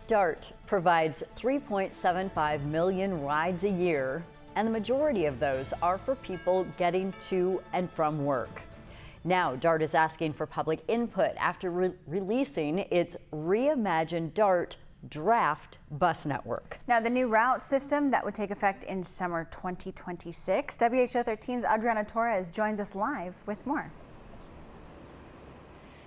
DART provides 3.75 million rides a year, and the majority of those are for people getting to and from work. Now, DART is asking for public input after releasing its Reimagine DART draft bus network. Now, the new route system that would take effect in summer 2026. WHO 13's Adriana Torres joins us live with more.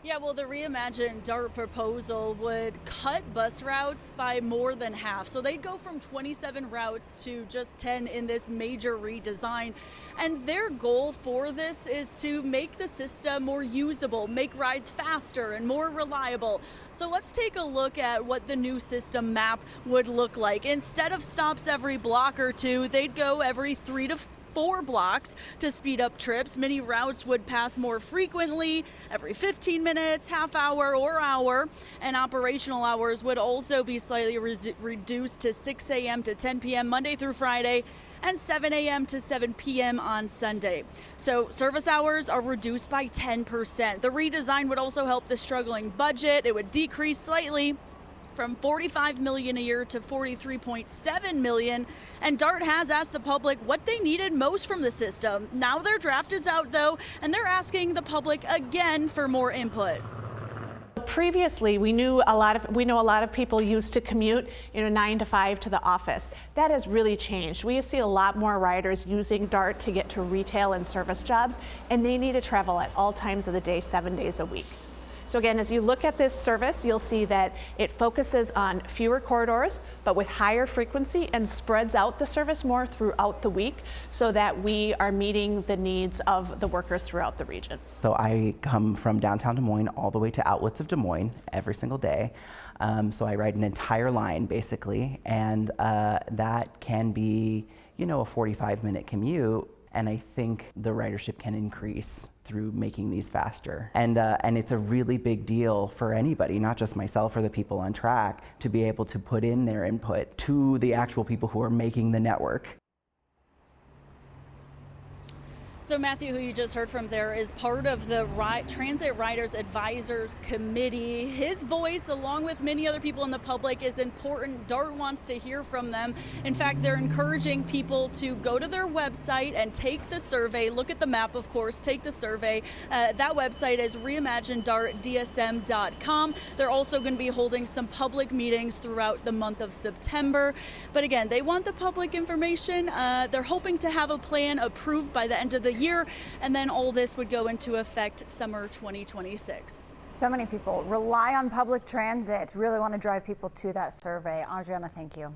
Yeah, well, the Reimagine DART proposal would cut bus routes by more than half. So they'd go from 27 routes to just 10 in this major redesign. And their goal for this is to make the system more usable, make rides faster and more reliable. So let's take a look at what the new system map would look like. Instead of stops every block or two, they'd go every 3 to 4 blocks to speed up trips. Many routes would pass more frequently, every 15 minutes, half hour or hour, and operational hours would also be slightly reduced to 6 a.m. to 10 p.m. Monday through Friday and 7 a.m. to 7 p.m. on Sunday. So service hours are reduced by 10%. The redesign would also help the struggling budget. It would decrease slightly from $45 million a year to $43.7 million. And DART has asked the public what they needed most from the system. Now their draft is out though, and they're asking the public again for more input. Previously, we know a lot of people used to commute 9 to 5 to the office. That has really changed. We see a lot more riders using DART to get to retail and service jobs, and they need to travel at all times of the day, 7 days a week. So again, as you look at this service, you'll see that it focuses on fewer corridors, but with higher frequency, and spreads out the service more throughout the week so that we are meeting the needs of the workers throughout the region. So I come from downtown Des Moines all the way to outlets of Des Moines every single day. So I ride an entire line basically, and that can be, a 45-minute commute. And I think the ridership can increase through making these faster. And it's a really big deal for anybody, not just myself or the people on track, to be able to put in their input to the actual people who are making the network. So Matthew, who you just heard from there, is part of the Transit Riders Advisors Committee. His voice, along with many other people in the public, is important. DART wants to hear from them. In fact, they're encouraging people to go to their website and take the survey. Look at the map, of course, take the survey. That website is reimaginedartdsm.com. They're also going to be holding some public meetings throughout the month of September. But again, they want the public information. They're hoping to have a plan approved by the end of the year, and then all this would go into effect summer 2026. So many people rely on public transit, really want to drive people to that survey. Adriana, thank you.